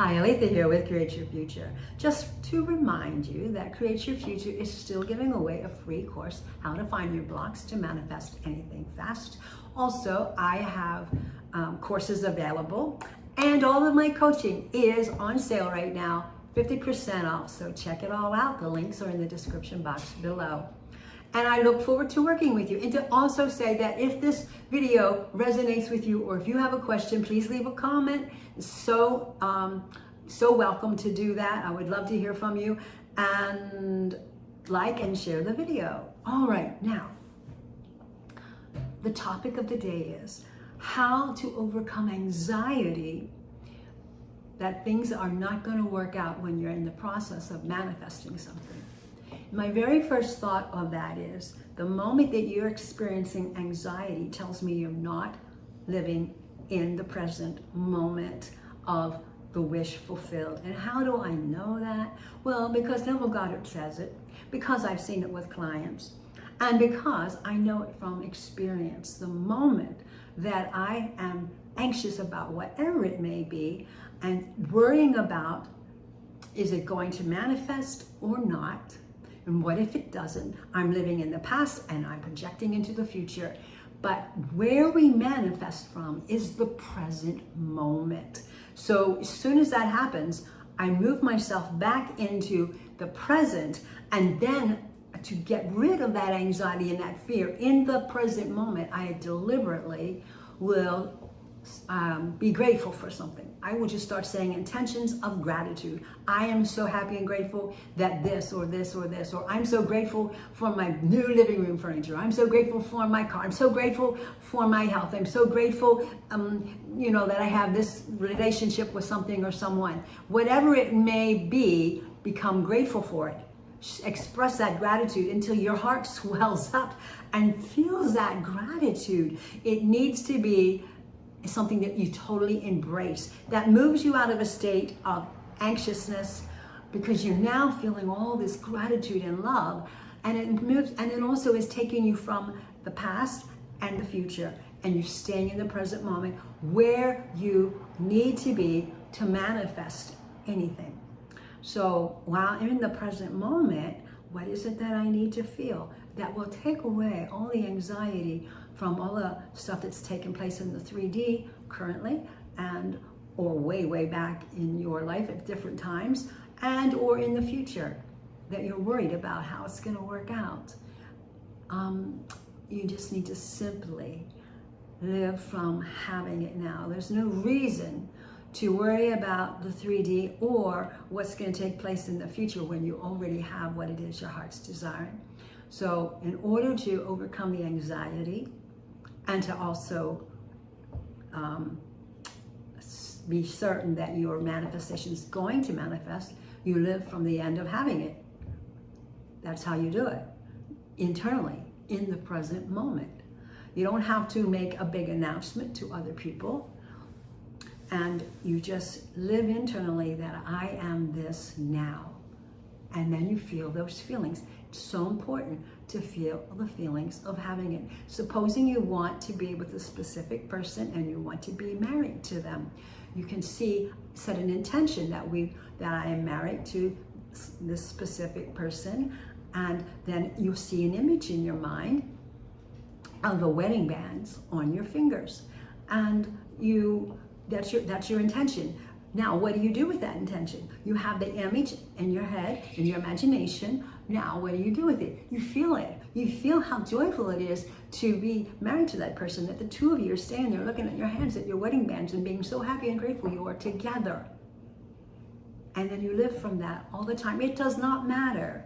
Hi, Aletha here with Create Your Future. Just to remind you that Create Your Future is still giving away a free course, How to Find Your Blocks to Manifest Anything Fast. Also, I have courses available, and all of my coaching is on sale right now, 50% off. So check it all out. The links are in the description box below. And I look forward to working with you. And to also say that if this video resonates with you, or if you have a question, please leave a comment. So welcome to do that. I would love to hear from you. And like and share the video. All right, now, the topic of the day is how to overcome anxiety that things are not going to work out when you're in the process of manifesting something. My very first thought of that is the moment that you're experiencing anxiety tells me you're not living in the present moment of the wish fulfilled. And how do I know that? Well, because Neville Goddard says it, because I've seen it with clients, and because I know it from experience. The moment that I am anxious about whatever it may be and worrying about, is it going to manifest or not? And what if it doesn't? I'm living in the past and I'm projecting into the future. But where we manifest from is the present moment. So as soon as that happens, I move myself back into the present, and then to get rid of that anxiety and that fear in the present moment, I deliberately will be grateful for something. I will just start saying intentions of gratitude. I am so happy and grateful that this or this or this, or I'm so grateful for my new living room furniture. I'm so grateful for my car. I'm so grateful for my health. I'm so grateful, that I have this relationship with something or someone. Whatever it may be, become grateful for it. Express that gratitude until your heart swells up and feels that gratitude. It needs to be something that you totally embrace, that moves you out of a state of anxiousness, because you're now feeling all this gratitude and love, and it also is taking you from the past and the future, and you're staying in the present moment where you need to be to manifest anything. So while I'm in the present moment, what is it that I need to feel that will take away all the anxiety from all the stuff that's taken place in the 3D currently, and or way back in your life at different times, and or in the future that you're worried about how it's going to work out. You just need to simply live from having it now. There's no reason to worry about the 3D or what's going to take place in the future when you already have what it is your heart's desiring. So in order to overcome the anxiety and to also be certain that your manifestation is going to manifest, you live from the end of having it. That's how you do it, internally, in the present moment. You don't have to make a big announcement to other people. And you just live internally that I am this now. And then you feel those feelings. It's so important to feel the feelings of having it. Supposing you want to be with a specific person and you want to be married to them, you can set an intention that I am married to this specific person, and then you'll see an image in your mind of the wedding bands on your fingers, and that's your intention. Now, what do you do with that intention? You have the image in your head, in your imagination. Now, what do you do with it? You feel it. You feel how joyful it is to be married to that person, that the two of you are standing there looking at your hands, at your wedding bands, and being so happy and grateful you are together. And then you live from that all the time. It does not matter,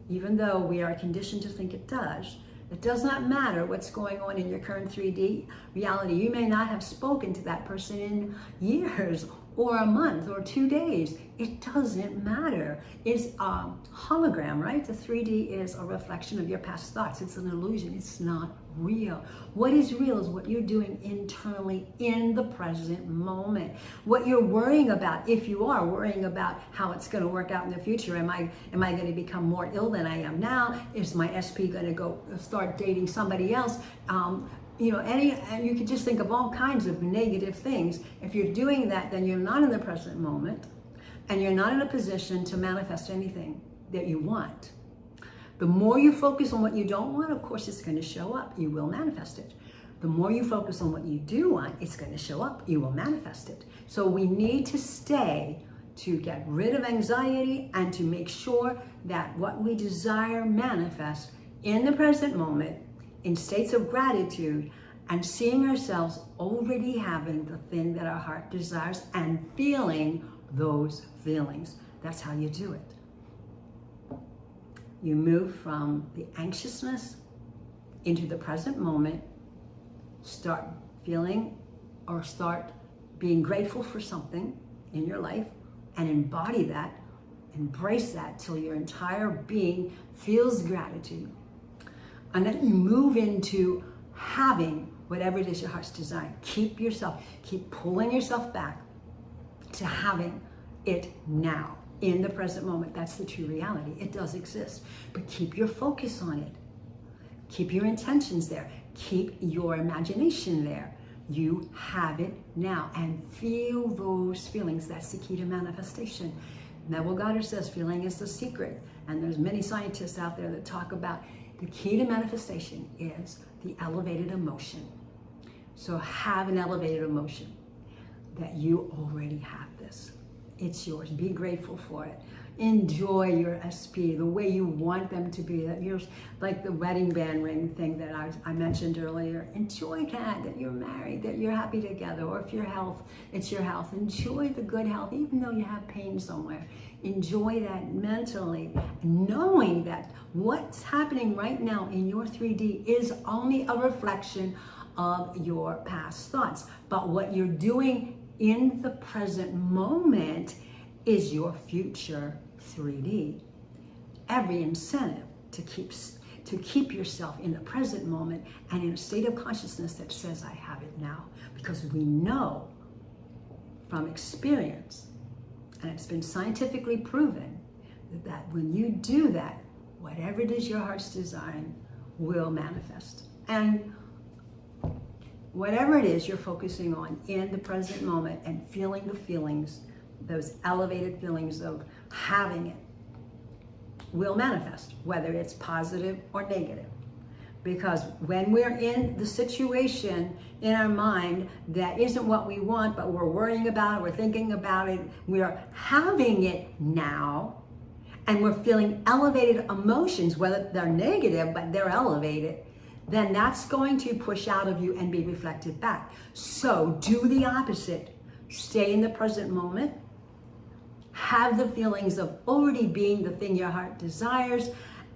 even though we are conditioned to think it does. It does not matter what's going on in your current 3D reality. You may not have spoken to that person in years or a month or 2 days. It doesn't matter. It's a hologram, right? The 3D is a reflection of your past thoughts. It's an illusion. It's not real. What is real is what you're doing internally in the present moment. What you're worrying about, if you are worrying about how it's going to work out in the future, am I going to become more ill than I am now? Is my SP going to go start dating somebody else? and you could just think of all kinds of negative things. If you're doing that, then you're not in the present moment, and you're not in a position to manifest anything that you want. The more you focus on what you don't want, of course, it's going to show up. You will manifest it. The more you focus on what you do want, it's going to show up. You will manifest it. So we need to stay to get rid of anxiety and to make sure that what we desire manifests in the present moment, in states of gratitude, and seeing ourselves already having the thing that our heart desires and feeling those feelings. That's how you do it. You move from the anxiousness into the present moment, start feeling or start being grateful for something in your life, and embody that, embrace that till your entire being feels gratitude. And then you move into having whatever it is your heart's desire. Keep pulling yourself back to having it now, in the present moment. That's the true reality. It does exist, but keep your focus on it. Keep your intentions there. Keep your imagination there. You have it now, and feel those feelings. That's the key to manifestation. Neville Goddard says feeling is the secret, and there's many scientists out there that talk about the key to manifestation is the elevated emotion. So have an elevated emotion that you already have this. It's yours. Be grateful for it. Enjoy your SP the way you want them to be. That you're like the wedding band ring thing that I mentioned earlier. Enjoy that you're married, that you're happy together. Or if your health, it's your health. Enjoy the good health, even though you have pain somewhere. Enjoy that mentally, knowing that what's happening right now in your 3D is only a reflection of your past thoughts. But what you're doing in the present moment is your future 3D. Every incentive to keep yourself in the present moment and in a state of consciousness that says, I have it now. Because we know from experience, and it's been scientifically proven, that when you do that, whatever it is your heart's desiring will manifest. And whatever it is you're focusing on in the present moment and feeling the feelings, those elevated feelings of having it, will manifest, whether it's positive or negative. Because when we're in the situation in our mind that isn't what we want, but we're worrying about it, we're thinking about it, we're having it now, and we're feeling elevated emotions, whether they're negative, but they're elevated, then that's going to push out of you and be reflected back. So do the opposite. Stay in the present moment. Have the feelings of already being the thing your heart desires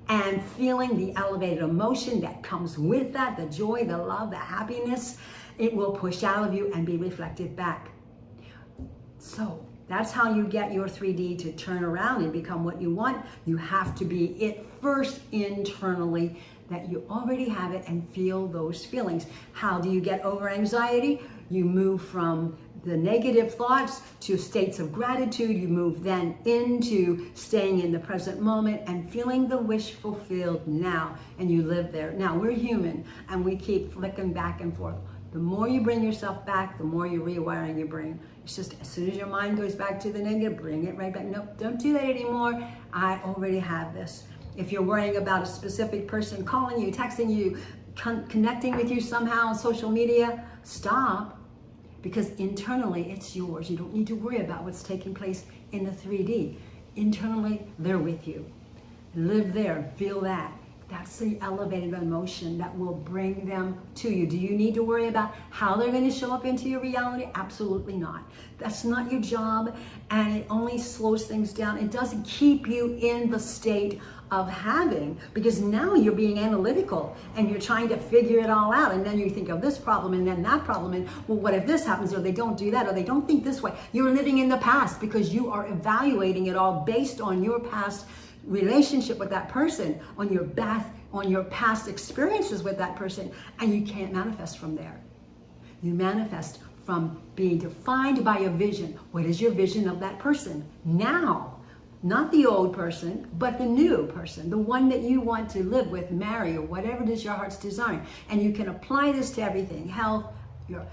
and feeling the elevated emotion that comes with that, the joy, the love, the happiness. It will push out of you and be reflected back. So that's how you get your 3D to turn around and become what you want. You have to be it first internally, that you already have it, and feel those feelings. How do you get over anxiety? You move from the negative thoughts to states of gratitude. You move then into staying in the present moment and feeling the wish fulfilled now, and you live there. Now, we're human and we keep flicking back and forth. The more you bring yourself back, the more you're rewiring your brain. It's just as soon as your mind goes back to the negative, bring it right back. Nope, don't do that anymore. I already have this. If you're worrying about a specific person calling you, texting you, connecting with you somehow on social media, stop. Because internally, it's yours. You don't need to worry about what's taking place in the 3D. Internally, they're with you. Live there, feel that. That's the elevated emotion that will bring them to you. Do you need to worry about how they're going to show up into your reality? Absolutely not. That's not your job, and it only slows things down. It doesn't keep you in the state of having, because now you're being analytical and you're trying to figure it all out, and then you think of this problem and then that problem, and well, what if this happens, or they don't do that, or they don't think this way. You're living in the past because you are evaluating it all based on your past relationship with that person, on your past experiences with that person, and you can't manifest from there. You manifest from being defined by a vision. What is your vision of that person now? Not the old person, but the new person, the one that you want to live with, marry, or whatever it is your heart's desiring. And you can apply this to everything, health, your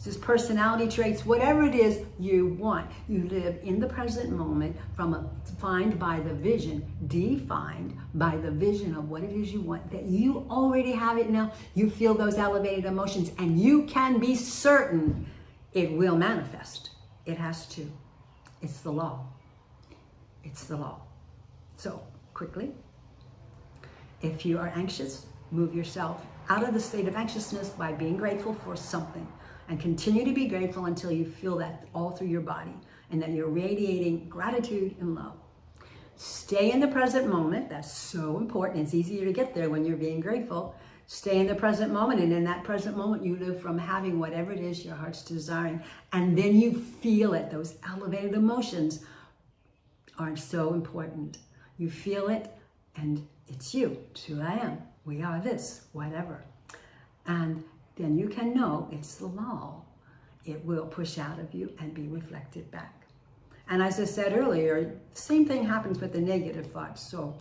just personality traits, whatever it is you want. You live in the present moment defined by the vision of what it is you want, that you already have it now. You feel those elevated emotions, and you can be certain it will manifest. It has to. It's the law. It's the law. So, quickly, if you are anxious, move yourself out of the state of anxiousness by being grateful for something. And continue to be grateful until you feel that all through your body and that you're radiating gratitude and love. Stay in the present moment. That's so important. It's easier to get there when you're being grateful. Stay in the present moment, and in that present moment, you live from having whatever it is your heart's desiring. And then you feel it. Those elevated emotions are so important. You feel it, and it's you. It's who I am. We are this, whatever. And then you can know it's the law. It will push out of you and be reflected back. And as I said earlier, the same thing happens with the negative thoughts. So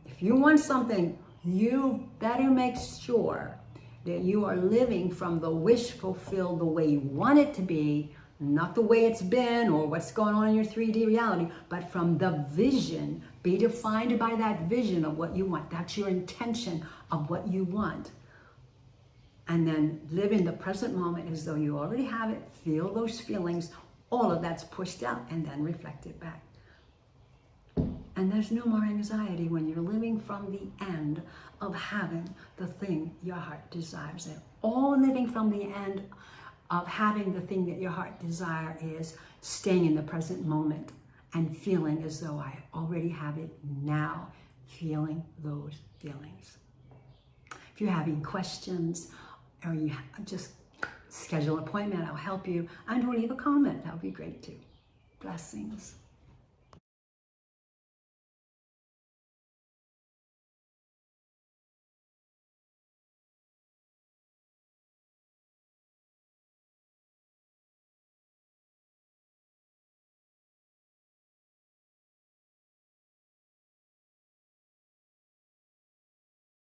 if you want something, you better make sure that you are living from the wish fulfilled the way you want it to be, not the way it's been or what's going on in your 3D reality, but from the vision. Be defined by that vision of what you want. That's your intention of what you want. And then live in the present moment as though you already have it. Feel those feelings. All of that's pushed out and then reflected back. And there's no more anxiety when you're living from the end of having the thing your heart desires. And all living from the end of having the thing that your heart desires is staying in the present moment and feeling as though I already have it now. Feeling those feelings. If you're having questions, or you just schedule an appointment, I'll help you. And or leave a comment, that would be great too. Blessings.